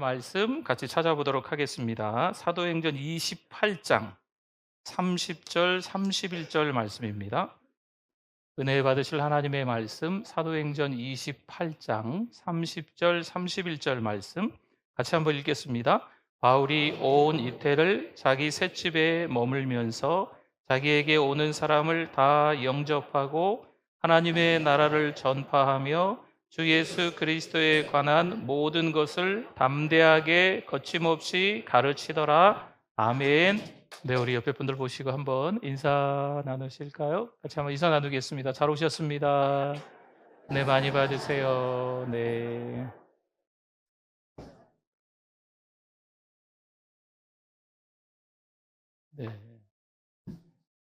말씀 같이 찾아보도록 하겠습니다. 사도행전 28장 30절, 31절 말씀입니다. 은혜 받으실 하나님의 말씀 사도행전 28장 30절, 31절 말씀 같이 한번 읽겠습니다. 바울이 온 이태를 자기 셋집에 머물면서 자기에게 오는 사람을 다 영접하고 하나님의 나라를 전파하며 주 예수 그리스도에 관한 모든 것을 담대하게 거침없이 가르치더라. 아멘. 네, 우리 옆에 분들 보시고 한번 인사 나누실까요? 같이 한번 인사 나누겠습니다. 잘 오셨습니다. 네, 많이 받으세요. 네. 네.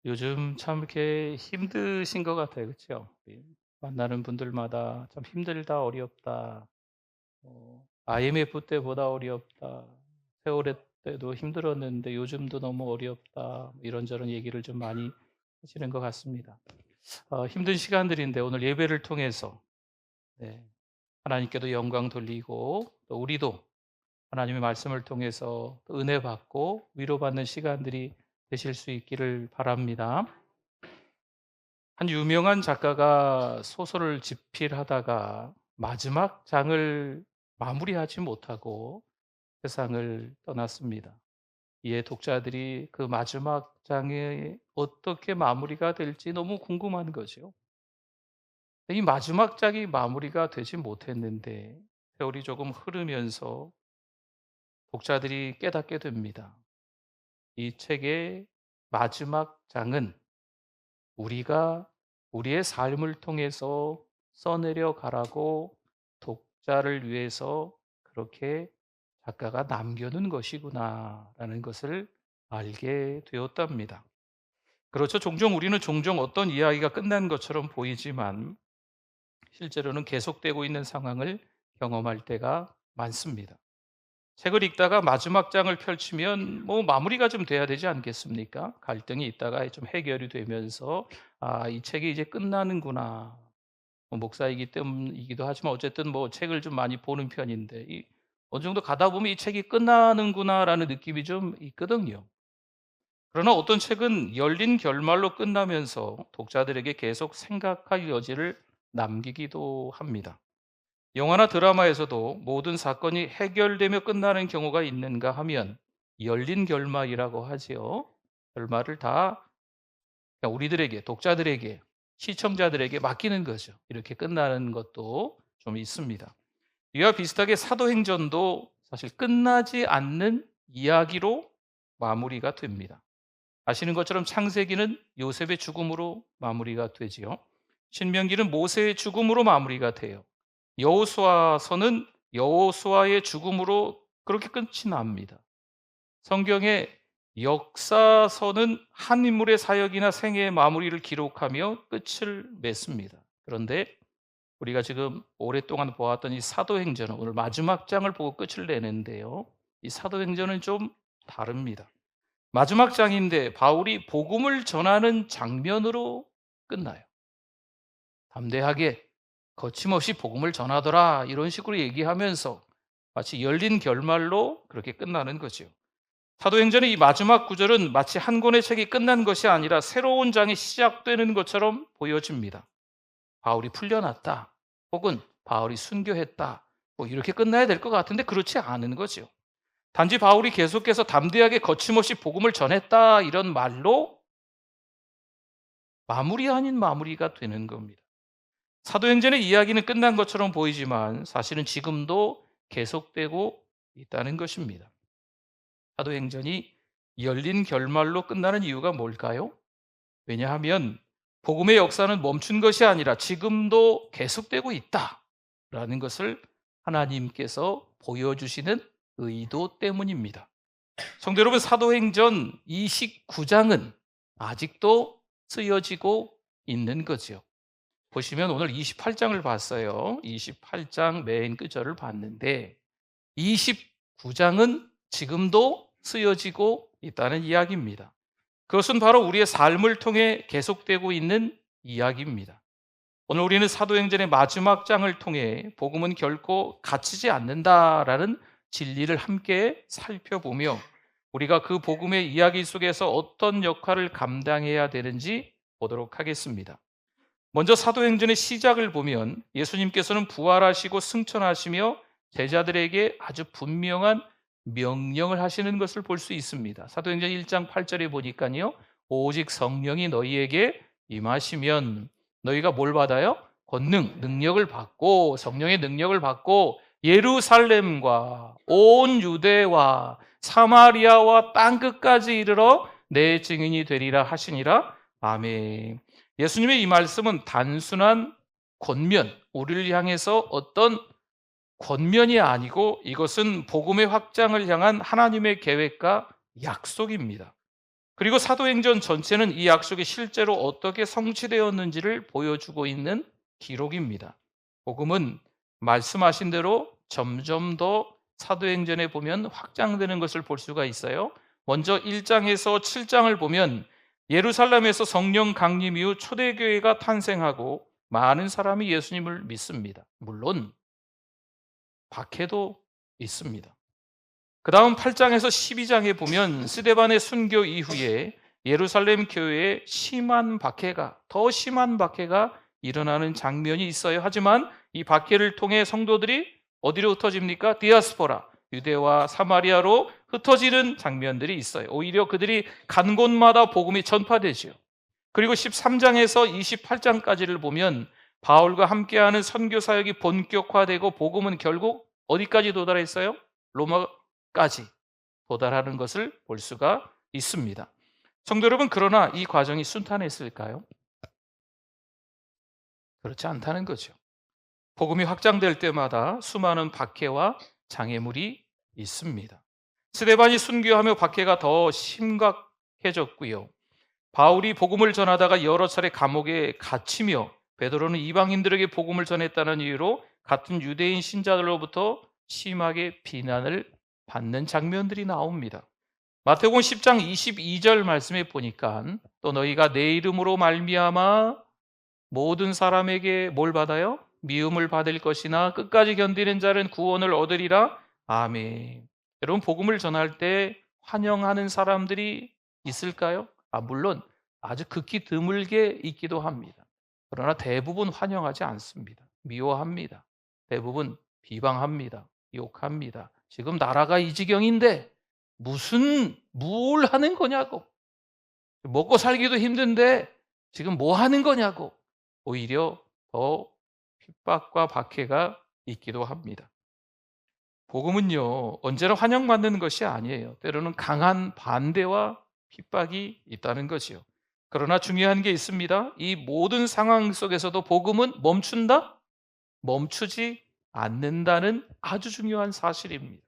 요즘 참 이렇게 힘드신 것 같아요. 그렇죠? 만나는 분들마다 참 힘들다, 어렵다. IMF 때보다 어렵다. 세월의 때도 힘들었는데 요즘도 너무 어렵다. 이런저런 얘기를 좀 많이 하시는 것 같습니다. 힘든 시간들인데 오늘 예배를 통해서 네, 하나님께도 영광 돌리고 또 우리도 하나님의 말씀을 통해서 또 은혜 받고 위로받는 시간들이 되실 수 있기를 바랍니다. 한 유명한 작가가 소설을 집필하다가 마지막 장을 마무리하지 못하고 세상을 떠났습니다. 이에 독자들이 그 마지막 장이 어떻게 마무리가 될지 너무 궁금한 거죠. 이 마지막 장이 마무리가 되지 못했는데 세월이 조금 흐르면서 독자들이 깨닫게 됩니다. 이 책의 마지막 장은 우리가 우리의 삶을 통해서 써내려 가라고 독자를 위해서 그렇게 작가가 남겨놓은 것이구나라는 것을 알게 되었답니다. 그렇죠. 우리는 종종 어떤 이야기가 끝난 것처럼 보이지만 실제로는 계속되고 있는 상황을 경험할 때가 많습니다. 책을 읽다가 마지막 장을 펼치면 마무리가 좀 돼야 되지 않겠습니까? 갈등이 있다가 좀 해결이 되면서 이 책이 이제 끝나는구나. 목사이기 때문이기도 하지만 어쨌든 책을 좀 많이 보는 편인데 어느 정도 가다 보면 이 책이 끝나는구나라는 느낌이 좀 있거든요. 그러나 어떤 책은 열린 결말로 끝나면서 독자들에게 계속 생각할 여지를 남기기도 합니다. 영화나 드라마에서도 모든 사건이 해결되며 끝나는 경우가 있는가 하면 열린 결말이라고 하지요. 결말을 다 우리들에게, 독자들에게, 시청자들에게 맡기는 거죠. 이렇게 끝나는 것도 좀 있습니다. 이와 비슷하게 사도행전도 사실 끝나지 않는 이야기로 마무리가 됩니다. 아시는 것처럼 창세기는 요셉의 죽음으로 마무리가 되지요. 신명기는 모세의 죽음으로 마무리가 돼요. 여호수아서는 여호수아의 죽음으로 그렇게 끝이 납니다. 성경의 역사서는 한 인물의 사역이나 생애의 마무리를 기록하며 끝을 맺습니다. 그런데 우리가 지금 오랫동안 보았던 이 사도행전은 오늘 마지막 장을 보고 끝을 내는데요. 이 사도행전은 좀 다릅니다. 마지막 장인데 바울이 복음을 전하는 장면으로 끝나요. 담대하게 거침없이 복음을 전하더라 이런 식으로 얘기하면서 마치 열린 결말로 그렇게 끝나는 거죠. 사도행전의 이 마지막 구절은 마치 한 권의 책이 끝난 것이 아니라 새로운 장이 시작되는 것처럼 보여집니다. 바울이 풀려났다 혹은 바울이 순교했다 이렇게 끝나야 될 것 같은데 그렇지 않은 거죠. 단지 바울이 계속해서 담대하게 거침없이 복음을 전했다 이런 말로 마무리 아닌 마무리가 되는 겁니다. 사도행전의 이야기는 끝난 것처럼 보이지만 사실은 지금도 계속되고 있다는 것입니다. 사도행전이 열린 결말로 끝나는 이유가 뭘까요? 왜냐하면 복음의 역사는 멈춘 것이 아니라 지금도 계속되고 있다라는 것을 하나님께서 보여주시는 의도 때문입니다. 성도 여러분, 사도행전 29장은 아직도 쓰여지고 있는 거죠. 보시면 오늘 28장을 봤어요. 28장 맨 끝절을 봤는데 29장은 지금도 쓰여지고 있다는 이야기입니다. 그것은 바로 우리의 삶을 통해 계속되고 있는 이야기입니다. 오늘 우리는 사도행전의 마지막 장을 통해 복음은 결코 갇히지 않는다라는 진리를 함께 살펴보며 우리가 그 복음의 이야기 속에서 어떤 역할을 감당해야 되는지 보도록 하겠습니다. 먼저 사도행전의 시작을 보면 예수님께서는 부활하시고 승천하시며 제자들에게 아주 분명한 명령을 하시는 것을 볼 수 있습니다. 사도행전 1장 8절에 보니까요. 오직 성령이 너희에게 임하시면 너희가 뭘 받아요? 권능, 능력을 받고 성령의 능력을 받고 예루살렘과 온 유대와 사마리아와 땅끝까지 이르러 내 증인이 되리라 하시니라. 아멘. 예수님의 이 말씀은 단순한 권면, 우리를 향해서 어떤 권면이 아니고 이것은 복음의 확장을 향한 하나님의 계획과 약속입니다. 그리고 사도행전 전체는 이 약속이 실제로 어떻게 성취되었는지를 보여주고 있는 기록입니다. 복음은 말씀하신 대로 점점 더 사도행전에 보면 확장되는 것을 볼 수가 있어요. 먼저 1장에서 7장을 보면 예루살렘에서 성령 강림 이후 초대교회가 탄생하고 많은 사람이 예수님을 믿습니다. 물론 박해도 있습니다. 그 다음 8장에서 12장에 보면 스데반의 순교 이후에 예루살렘 교회에 더 심한 박해가 일어나는 장면이 있어요. 하지만 이 박해를 통해 성도들이 어디로 흩어집니까? 디아스포라, 유대와 사마리아로 흩어지는 장면들이 있어요. 오히려 그들이 간 곳마다 복음이 전파되죠. 그리고 13장에서 28장까지를 보면 바울과 함께하는 선교 사역이 본격화되고 복음은 결국 어디까지 도달했어요? 로마까지 도달하는 것을 볼 수가 있습니다. 성도 여러분, 그러나 이 과정이 순탄했을까요? 그렇지 않다는 거죠. 복음이 확장될 때마다 수많은 박해와 장애물이 있습니다. 스데반이 순교하며 박해가 더 심각해졌고요. 바울이 복음을 전하다가 여러 차례 감옥에 갇히며 베드로는 이방인들에게 복음을 전했다는 이유로 같은 유대인 신자들로부터 심하게 비난을 받는 장면들이 나옵니다. 마태복음 10장 22절 말씀에 보니까 또 너희가 내 이름으로 말미암아 모든 사람에게 뭘 받아요? 미움을 받을 것이나 끝까지 견디는 자는 구원을 얻으리라. 아멘. 여러분, 복음을 전할 때 환영하는 사람들이 있을까요? 물론 아주 극히 드물게 있기도 합니다. 그러나 대부분 환영하지 않습니다. 미워합니다. 대부분 비방합니다. 욕합니다. 지금 나라가 이 지경인데 뭘 하는 거냐고. 먹고 살기도 힘든데 지금 뭐 하는 거냐고. 오히려 더 핍박과 박해가 있기도 합니다. 복음은요, 언제나 환영받는 것이 아니에요. 때로는 강한 반대와 핍박이 있다는 거지요. 그러나 중요한 게 있습니다. 이 모든 상황 속에서도 복음은 멈춘다? 멈추지 않는다는 아주 중요한 사실입니다.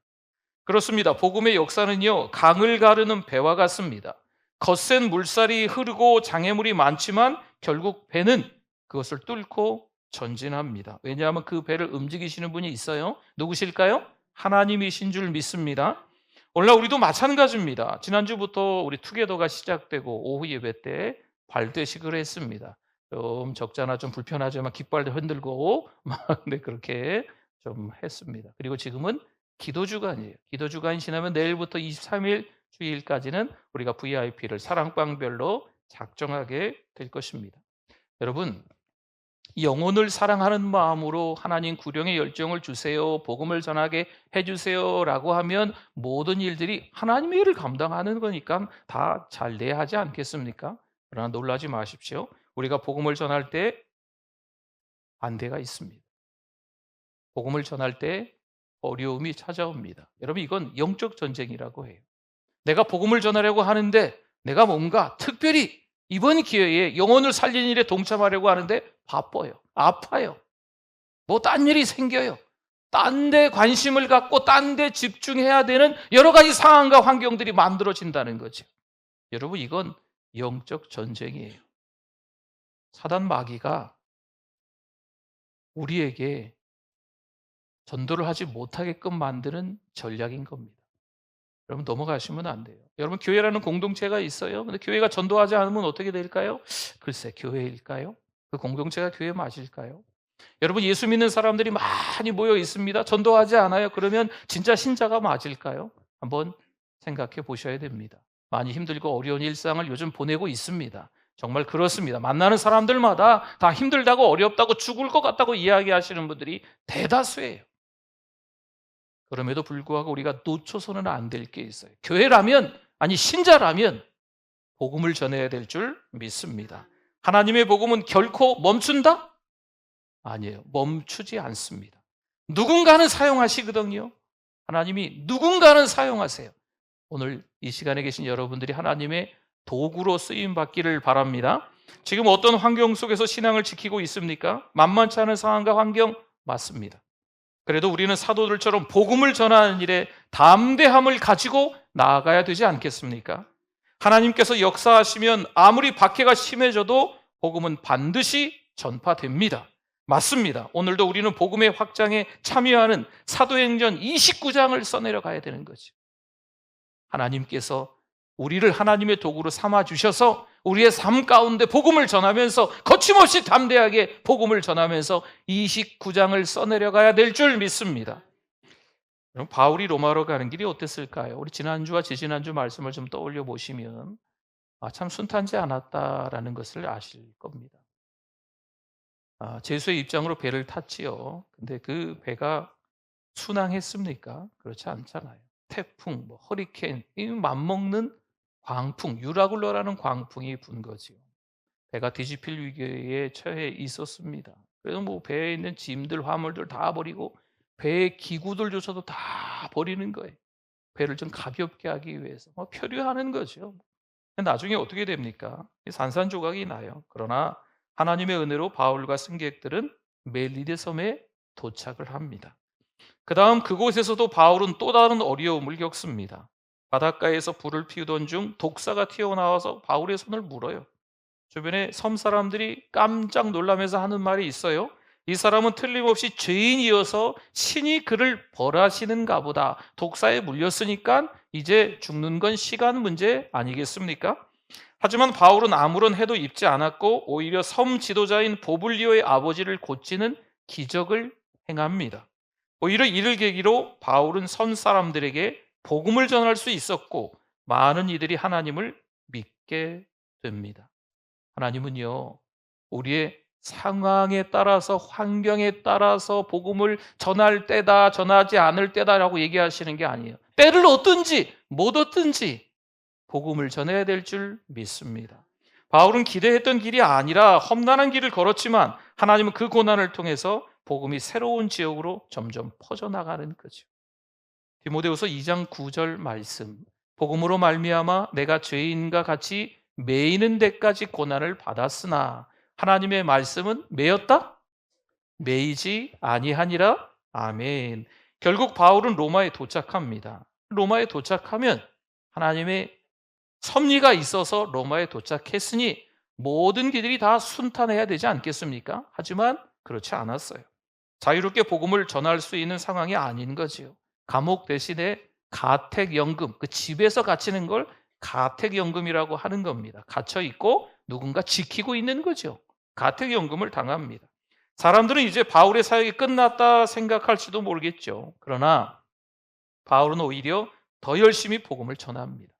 그렇습니다. 복음의 역사는요, 강을 가르는 배와 같습니다. 거센 물살이 흐르고 장애물이 많지만 결국 배는 그것을 뚫고 전진합니다. 왜냐하면 그 배를 움직이시는 분이 있어요. 누구실까요? 하나님이신 줄 믿습니다. 오늘날 우리도 마찬가지입니다. 지난주부터 우리 투게더가 시작되고 오후 예배 때 발대식을 했습니다. 좀 적잖아, 좀 불편하지만 깃발도 흔들고 막 그렇게 좀 했습니다. 그리고 지금은 기도 주간이에요. 기도 주간이 지나면 내일부터 23일 주일까지는 우리가 VIP를 사랑방별로 작정하게 될 것입니다. 여러분, 영혼을 사랑하는 마음으로 하나님 구령의 열정을 주세요, 복음을 전하게 해주세요 라고 하면 모든 일들이 하나님의 일을 감당하는 거니까 다 잘 돼야 하지 않겠습니까? 그러나 놀라지 마십시오. 우리가 복음을 전할 때 반대가 있습니다. 복음을 전할 때 어려움이 찾아옵니다. 여러분, 이건 영적 전쟁이라고 해요. 내가 복음을 전하려고 하는데 내가 뭔가 특별히 이번 기회에 영혼을 살리는 일에 동참하려고 하는데 바빠요. 아파요. 뭐 딴 일이 생겨요. 딴 데 관심을 갖고 딴 데 집중해야 되는 여러 가지 상황과 환경들이 만들어진다는 거죠. 여러분, 이건 영적 전쟁이에요. 사단 마귀가 우리에게 전도를 하지 못하게끔 만드는 전략인 겁니다. 여러분, 넘어가시면 안 돼요. 여러분, 교회라는 공동체가 있어요. 근데 교회가 전도하지 않으면 어떻게 될까요? 글쎄, 교회일까요? 그 공동체가 교회 맞을까요? 여러분, 예수 믿는 사람들이 많이 모여 있습니다. 전도하지 않아요? 그러면 진짜 신자가 맞을까요? 한번 생각해 보셔야 됩니다. 많이 힘들고 어려운 일상을 요즘 보내고 있습니다. 정말 그렇습니다. 만나는 사람들마다 다 힘들다고 어렵다고 죽을 것 같다고 이야기하시는 분들이 대다수예요. 그럼에도 불구하고 우리가 놓쳐서는 안 될 게 있어요. 교회라면, 아니 신자라면 복음을 전해야 될 줄 믿습니다. 하나님의 복음은 결코 멈춘다? 아니에요. 멈추지 않습니다. 누군가는 사용하시거든요. 하나님이 누군가는 사용하세요. 오늘 이 시간에 계신 여러분들이 하나님의 도구로 쓰임 받기를 바랍니다. 지금 어떤 환경 속에서 신앙을 지키고 있습니까? 만만치 않은 상황과 환경 맞습니다. 그래도 우리는 사도들처럼 복음을 전하는 일에 담대함을 가지고 나아가야 되지 않겠습니까? 하나님께서 역사하시면 아무리 박해가 심해져도 복음은 반드시 전파됩니다. 맞습니다. 오늘도 우리는 복음의 확장에 참여하는 사도행전 29장을 써내려 가야 되는 거죠. 하나님께서 우리를 하나님의 도구로 삼아 주셔서 우리의 삶 가운데 복음을 전하면서 거침없이 담대하게 복음을 전하면서 29장을 써내려 가야 될 줄 믿습니다. 그럼 바울이 로마로 가는 길이 어땠을까요? 우리 지난주와 지지난주 말씀을 좀 떠올려 보시면 참 순탄치 않았다라는 것을 아실 겁니다. 제수의 입장으로 배를 탔지요. 근데 그 배가 순항했습니까? 그렇지 않잖아요. 태풍, 허리케인, 이 맞먹는 광풍, 유라굴로라는 광풍이 분 거지요. 배가 뒤집힐 위기에 처해 있었습니다. 그래서 배에 있는 짐들, 화물들 다 버리고 배의 기구들조차도 다 버리는 거예요. 배를 좀 가볍게 하기 위해서 표류하는 거죠. 나중에 어떻게 됩니까? 산산조각이 나요. 그러나 하나님의 은혜로 바울과 승객들은 멜리데 섬에 도착을 합니다. 그 다음 그곳에서도 바울은 또 다른 어려움을 겪습니다. 바닷가에서 불을 피우던 중 독사가 튀어나와서 바울의 손을 물어요. 주변에 섬 사람들이 깜짝 놀라면서 하는 말이 있어요. 이 사람은 틀림없이 죄인이어서 신이 그를 벌하시는가 보다. 독사에 물렸으니까 이제 죽는 건 시간 문제 아니겠습니까? 하지만 바울은 아무런 해도 입지 않았고 오히려 섬 지도자인 보블리오의 아버지를 고치는 기적을 행합니다. 오히려 이를 계기로 바울은 선 사람들에게 복음을 전할 수 있었고 많은 이들이 하나님을 믿게 됩니다. 하나님은요, 우리의 상황에 따라서 환경에 따라서 복음을 전할 때다, 전하지 않을 때다라고 얘기하시는 게 아니에요. 때를 얻든지 못 얻든지 복음을 전해야 될 줄 믿습니다. 바울은 기대했던 길이 아니라 험난한 길을 걸었지만 하나님은 그 고난을 통해서 복음이 새로운 지역으로 점점 퍼져나가는 거죠. 디모데후서 2장 9절 말씀. 복음으로 말미암아 내가 죄인과 같이 매이는 데까지 고난을 받았으나 하나님의 말씀은 매였다? 매이지 아니하니라. 아멘. 결국 바울은 로마에 도착합니다. 로마에 도착하면 하나님의 섭리가 있어서 로마에 도착했으니 모든 길들이 다 순탄해야 되지 않겠습니까? 하지만 그렇지 않았어요. 자유롭게 복음을 전할 수 있는 상황이 아닌 거지요. 감옥 대신에 가택연금, 그 집에서 갇히는 걸 가택연금이라고 하는 겁니다. 갇혀 있고 누군가 지키고 있는 거죠. 가택연금을 당합니다. 사람들은 이제 바울의 사역이 끝났다 생각할지도 모르겠죠. 그러나 바울은 오히려 더 열심히 복음을 전합니다.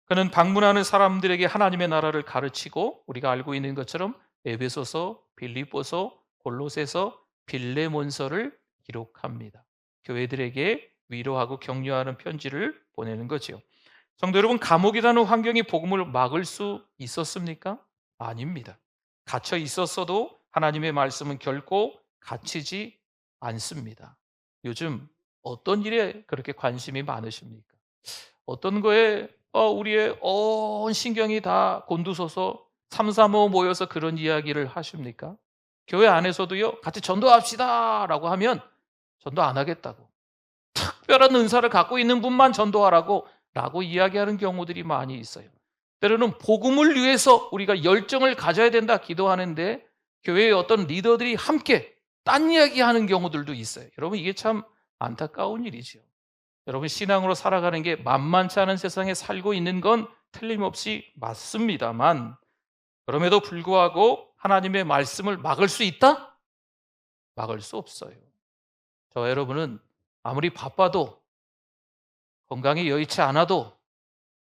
그는 방문하는 사람들에게 하나님의 나라를 가르치고 우리가 알고 있는 것처럼 에베소서, 빌립보서, 골로새서, 빌레몬서를 기록합니다. 교회들에게 위로하고 격려하는 편지를 보내는 거죠. 성도 여러분, 감옥이라는 환경이 복음을 막을 수 있었습니까? 아닙니다. 갇혀 있었어도 하나님의 말씀은 결코 갇히지 않습니다. 요즘 어떤 일에 그렇게 관심이 많으십니까? 어떤 거에 우리의 온 신경이 다 곤두서서 삼삼오오 모여서 그런 이야기를 하십니까? 교회 안에서도요, 같이 전도합시다 라고 하면 전도 안 하겠다고, 특별한 은사를 갖고 있는 분만 전도하라고 라고 이야기하는 경우들이 많이 있어요. 때로는 복음을 위해서 우리가 열정을 가져야 된다 기도하는데 교회의 어떤 리더들이 함께 딴 이야기하는 경우들도 있어요. 여러분, 이게 참 안타까운 일이죠. 여러분, 신앙으로 살아가는 게 만만치 않은 세상에 살고 있는 건 틀림없이 맞습니다만, 그럼에도 불구하고 하나님의 말씀을 막을 수 있다? 막을 수 없어요. 저와 여러분은 아무리 바빠도 건강이 여의치 않아도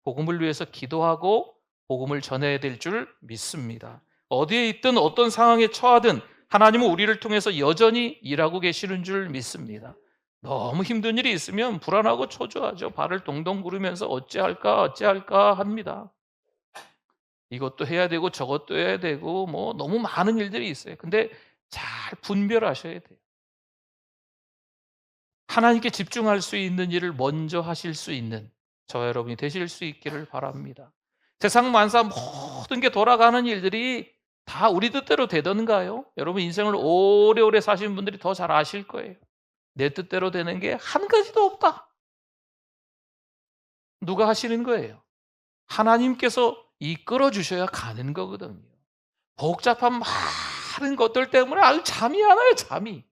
복음을 위해서 기도하고 복음을 전해야 될 줄 믿습니다. 어디에 있든 어떤 상황에 처하든 하나님은 우리를 통해서 여전히 일하고 계시는 줄 믿습니다. 너무 힘든 일이 있으면 불안하고 초조하죠. 발을 동동 구르면서 어찌할까 합니다. 이것도 해야 되고 저것도 해야 되고 뭐 너무 많은 일들이 있어요. 근데 잘 분별하셔야 돼요. 하나님께 집중할 수 있는 일을 먼저 하실 수 있는 저와 여러분이 되실 수 있기를 바랍니다. 세상 만사 모든 게 돌아가는 일들이 다 우리 뜻대로 되던가요? 여러분 인생을 오래오래 사신 분들이 더 잘 아실 거예요. 내 뜻대로 되는 게 한 가지도 없다. 누가 하시는 거예요? 하나님께서 이끌어 주셔야 가는 거거든요. 복잡한 많은 것들 때문에 아주 잠이 안 와요, 잠이.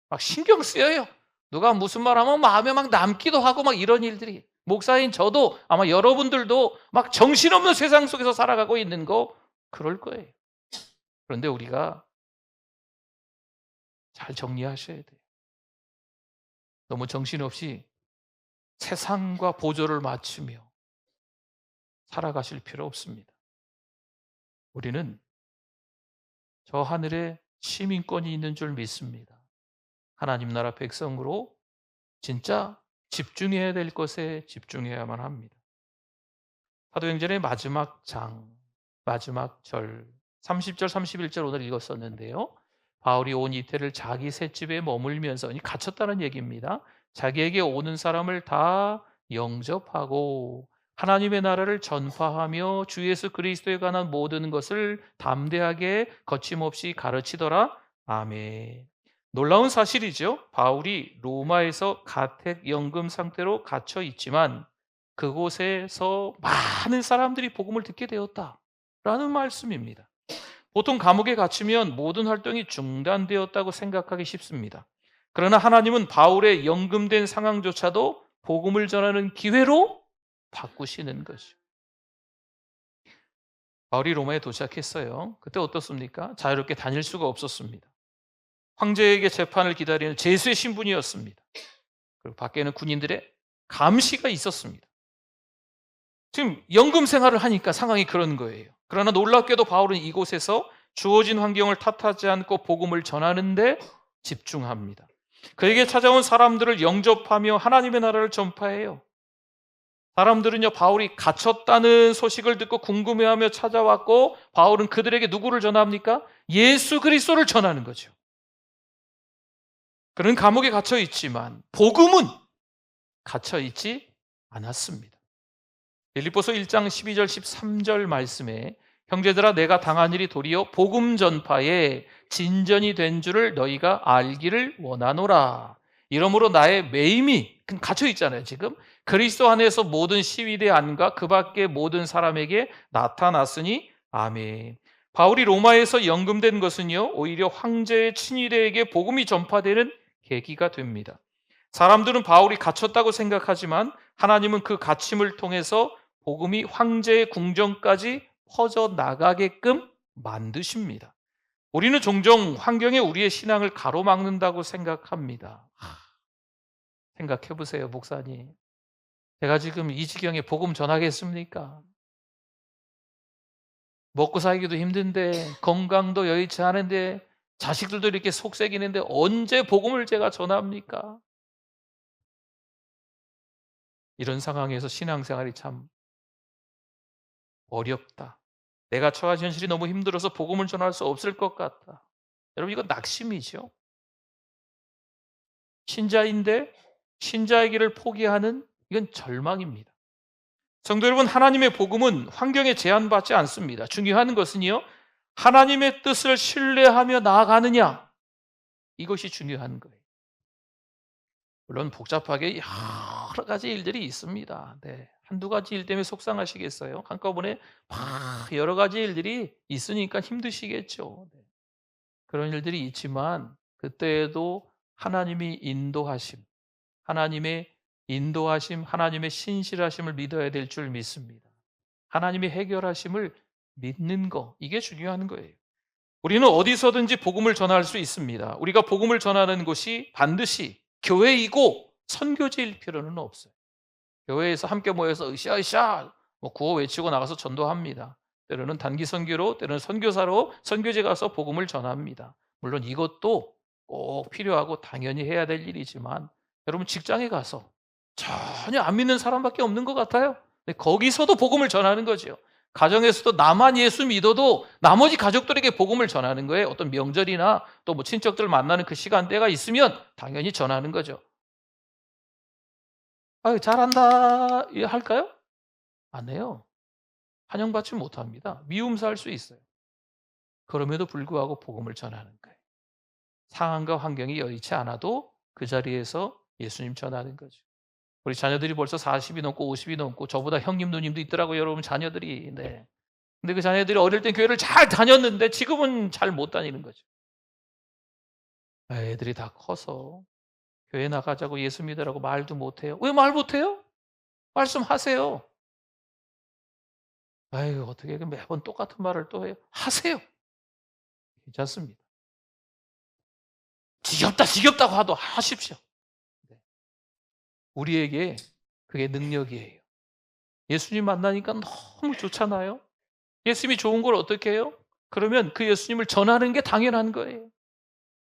막 신경 쓰여요. 누가 무슨 말 하면 마음에 막 남기도 하고 막 이런 일들이. 목사인 저도 아마 여러분들도 막 정신없는 세상 속에서 살아가고 있는 거 그럴 거예요. 그런데 우리가 잘 정리하셔야 돼요. 너무 정신없이 세상과 보조를 맞추며 살아가실 필요 없습니다. 우리는 저 하늘에 시민권이 있는 줄 믿습니다. 하나님 나라 백성으로 진짜 집중해야 될 것에 집중해야만 합니다. 사도행전의 마지막 장, 마지막 절, 30절, 31절 오늘 읽었었는데요. 바울이 온 이태를 자기 셋집에 머물면서 갇혔다는 얘기입니다. 자기에게 오는 사람을 다 영접하고 하나님의 나라를 전파하며 주 예수 그리스도에 관한 모든 것을 담대하게 거침없이 가르치더라. 아멘. 놀라운 사실이죠. 바울이 로마에서 가택연금 상태로 갇혀 있지만 그곳에서 많은 사람들이 복음을 듣게 되었다라는 말씀입니다. 보통 감옥에 갇히면 모든 활동이 중단되었다고 생각하기 쉽습니다. 그러나 하나님은 바울의 연금된 상황조차도 복음을 전하는 기회로 바꾸시는 것이죠. 바울이 로마에 도착했어요. 그때 어떻습니까? 자유롭게 다닐 수가 없었습니다. 황제에게 재판을 기다리는 제수의 신분이었습니다. 그리고 밖에는 군인들의 감시가 있었습니다. 지금 연금 생활을 하니까 상황이 그런 거예요. 그러나 놀랍게도 바울은 이곳에서 주어진 환경을 탓하지 않고 복음을 전하는데 집중합니다. 그에게 찾아온 사람들을 영접하며 하나님의 나라를 전파해요. 사람들은요, 바울이 갇혔다는 소식을 듣고 궁금해하며 찾아왔고, 바울은 그들에게 누구를 전합니까? 예수 그리스도를 전하는 거죠. 그는 감옥에 갇혀 있지만 복음은 갇혀 있지 않았습니다. 빌립보서 1장 12절 13절 말씀에 형제들아 내가 당한 일이 도리어 복음 전파에 진전이 된 줄을 너희가 알기를 원하노라. 이러므로 나의 매임이 갇혀 있잖아요. 지금 그리스도 안에서 모든 시위대 안과 그 밖의 모든 사람에게 나타났으니 아멘. 바울이 로마에서 연금된 것은요, 오히려 황제의 친위대에게 복음이 전파되는 계기가 됩니다. 사람들은 바울이 갇혔다고 생각하지만 하나님은 그 갇힘을 통해서 복음이 황제의 궁정까지 퍼져 나가게끔 만드십니다. 우리는 종종 환경에 우리의 신앙을 가로막는다고 생각합니다. 생각해 보세요, 목사님. 제가 지금 이 지경에 복음 전하겠습니까? 먹고 살기도 힘든데 건강도 여의치 않은데 자식들도 이렇게 속썩이는데 언제 복음을 제가 전합니까? 이런 상황에서 신앙생활이 참 어렵다. 내가 처한 현실이 너무 힘들어서 복음을 전할 수 없을 것 같다. 여러분 이건 낙심이죠. 신자인데 신자의 길을 포기하는 이건 절망입니다. 성도 여러분, 하나님의 복음은 환경에 제한받지 않습니다. 중요한 것은요, 하나님의 뜻을 신뢰하며 나아가느냐, 이것이 중요한 거예요. 물론 복잡하게 여러 가지 일들이 있습니다. 네. 한두 가지 일 때문에 속상하시겠어요? 한꺼번에 막 여러 가지 일들이 있으니까 힘드시겠죠. 네. 그런 일들이 있지만 그때에도 하나님이 인도하심, 하나님의 인도하심, 하나님의 신실하심을 믿어야 될 줄 믿습니다. 하나님의 해결하심을 믿는 거, 이게 중요한 거예요. 우리는 어디서든지 복음을 전할 수 있습니다. 우리가 복음을 전하는 곳이 반드시 교회이고 선교지일 필요는 없어요. 교회에서 함께 모여서 으쌰으쌰 구호 외치고 나가서 전도합니다. 때로는 단기 선교로, 때로는 선교사로 선교지 가서 복음을 전합니다. 물론 이것도 꼭 필요하고 당연히 해야 될 일이지만 여러분 직장에 가서 전혀 안 믿는 사람밖에 없는 것 같아요. 근데 거기서도 복음을 전하는 거죠. 가정에서도 나만 예수 믿어도 나머지 가족들에게 복음을 전하는 거예요. 어떤 명절이나 또 뭐 친척들 만나는 그 시간대가 있으면 당연히 전하는 거죠. 아유, 잘한다 할까요? 안 해요. 환영받지 못합니다. 미움살 수 있어요. 그럼에도 불구하고 복음을 전하는 거예요. 상황과 환경이 여의치 않아도 그 자리에서 예수님 전하는 거죠. 우리 자녀들이 벌써 40이 넘고 50이 넘고 저보다 형님 누님도 있더라고요. 여러분 자녀들이. 네. 근데 그 자녀들이 어릴 땐 교회를 잘 다녔는데 지금은 잘 못 다니는 거죠. 애들이 다 커서 교회 나가자고 예수 믿으라고 말도 못해요. 왜 말 못해요? 말씀하세요. 아유, 어떻게 매번 똑같은 말을 또 해요? 하세요. 괜찮습니다. 지겹다, 지겹다고 하도 하십시오. 네. 우리에게 그게 능력이에요. 예수님 만나니까 너무 좋잖아요. 예수님이 좋은 걸 어떻게 해요? 그러면 그 예수님을 전하는 게 당연한 거예요.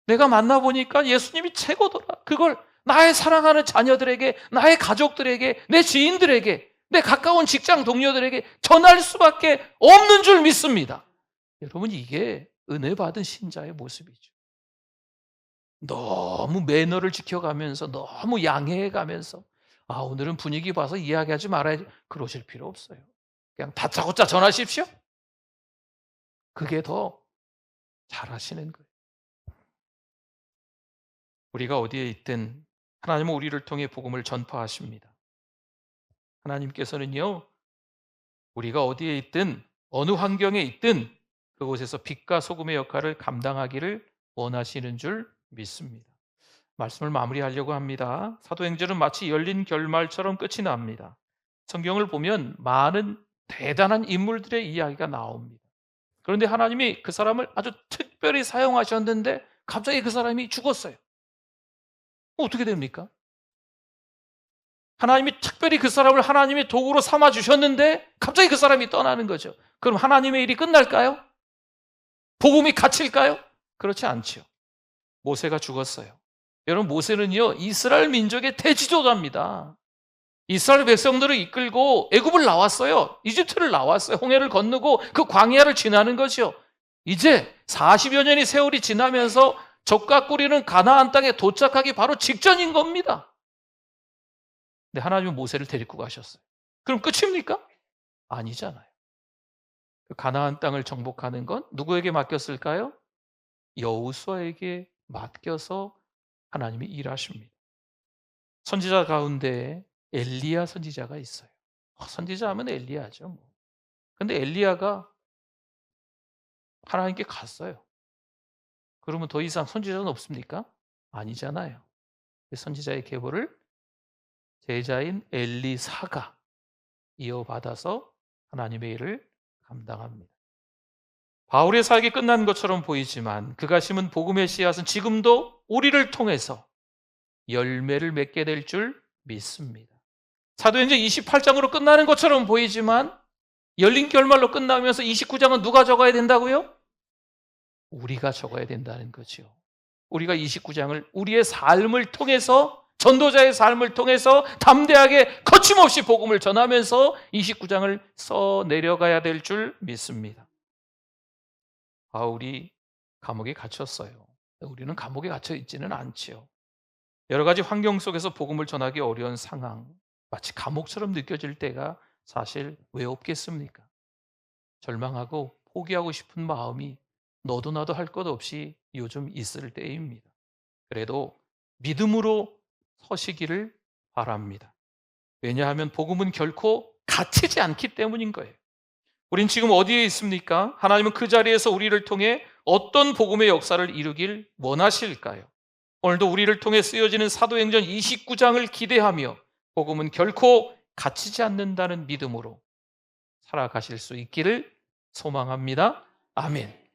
내가 만나보니까 예수님이 최고더라. 그걸 나의 사랑하는 자녀들에게, 나의 가족들에게, 내 지인들에게, 내 가까운 직장 동료들에게 전할 수밖에 없는 줄 믿습니다. 여러분, 이게 은혜 받은 신자의 모습이죠. 너무 매너를 지켜가면서 너무 양해해가면서 오늘은 분위기 봐서 이야기하지 말아야지 그러실 필요 없어요. 그냥 다짜고짜 전하십시오. 그게 더 잘하시는 거예요. 우리가 어디에 있든 하나님은 우리를 통해 복음을 전파하십니다. 하나님께서는요, 우리가 어디에 있든 어느 환경에 있든 그곳에서 빛과 소금의 역할을 감당하기를 원하시는 줄 믿습니다. 말씀을 마무리하려고 합니다. 사도행전은 마치 열린 결말처럼 끝이 납니다. 성경을 보면 많은 대단한 인물들의 이야기가 나옵니다. 그런데 하나님이 그 사람을 아주 특별히 사용하셨는데 갑자기 그 사람이 죽었어요. 어떻게 됩니까? 하나님이 특별히 그 사람을 하나님의 도구로 삼아 주셨는데 갑자기 그 사람이 떠나는 거죠. 그럼 하나님의 일이 끝날까요? 복음이 갇힐까요? 그렇지 않지요. 모세가 죽었어요. 여러분, 모세는요 이스라엘 민족의 대지도자입니다. 이스라엘 백성들을 이끌고 애굽을 나왔어요. 이집트를 나왔어요. 홍해를 건너고 그 광야를 지나는 거죠. 이제 40여 년의 세월이 지나면서 적과 꾸리는 가나안 땅에 도착하기 바로 직전인 겁니다. 근데 하나님은 모세를 데리고 가셨어요. 그럼 끝입니까? 아니잖아요. 그 가나안 땅을 정복하는 건 누구에게 맡겼을까요? 여호수아에게 맡겨서 하나님이 일하십니다. 선지자 가운데 엘리야 선지자가 있어요. 선지자 하면 엘리야죠. 근데 엘리야가 하나님께 갔어요. 그러면 더 이상 선지자는 없습니까? 아니잖아요. 선지자의 계보를 제자인 엘리사가 이어받아서 하나님의 일을 감당합니다. 바울의 사역이 끝난 것처럼 보이지만 그가 심은 복음의 씨앗은 지금도 우리를 통해서 열매를 맺게 될 줄 믿습니다. 사도행전 28장으로 끝나는 것처럼 보이지만 열린 결말로 끝나면서 29장은 누가 적어야 된다고요? 우리가 적어야 된다는 거죠. 우리가 29장을 우리의 삶을 통해서, 전도자의 삶을 통해서 담대하게 거침없이 복음을 전하면서 29장을 써 내려가야 될 줄 믿습니다. 바울이 감옥에 갇혔어요. 우리는 감옥에 갇혀 있지는 않지요. 여러 가지 환경 속에서 복음을 전하기 어려운 상황, 마치 감옥처럼 느껴질 때가 사실 왜 없겠습니까? 절망하고 포기하고 싶은 마음이 너도 나도 할 것 없이 요즘 있을 때입니다. 그래도 믿음으로 서시기를 바랍니다. 왜냐하면 복음은 결코 갇히지 않기 때문인 거예요. 우린 지금 어디에 있습니까? 하나님은 그 자리에서 우리를 통해 어떤 복음의 역사를 이루길 원하실까요? 오늘도 우리를 통해 쓰여지는 사도행전 29장을 기대하며 복음은 결코 갇히지 않는다는 믿음으로 살아가실 수 있기를 소망합니다. 아멘.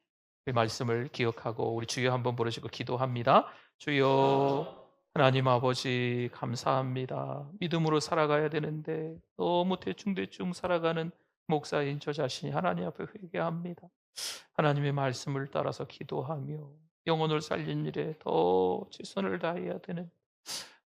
이 말씀을 기억하고 우리 주여 한번 부르시고 기도합니다. 주여 하나님 아버지 감사합니다. 믿음으로 살아가야 되는데 너무 대충대충 살아가는 목사인 저 자신이 하나님 앞에 회개합니다. 하나님의 말씀을 따라서 기도하며 영혼을 살린 일에 더 최선을 다해야 되는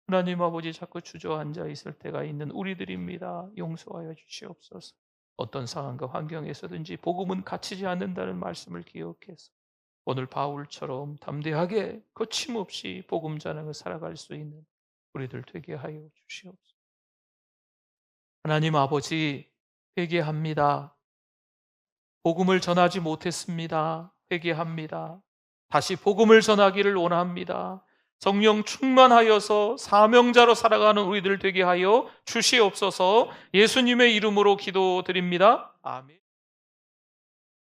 하나님 아버지 자꾸 주저앉아 있을 때가 있는 우리들입니다. 용서하여 주시옵소서. 어떤 상황과 환경에서든지 복음은 갇히지 않는다는 말씀을 기억해서 오늘 바울처럼 담대하게 거침없이 복음 전하며 살아갈 수 있는 우리들 되게 하여 주시옵소서. 하나님 아버지 회개합니다. 복음을 전하지 못했습니다. 회개합니다. 다시 복음을 전하기를 원합니다. 성령 충만하여서 사명자로 살아가는 우리들 되게 하여 주시옵소서. 예수님의 이름으로 기도드립니다. 아멘.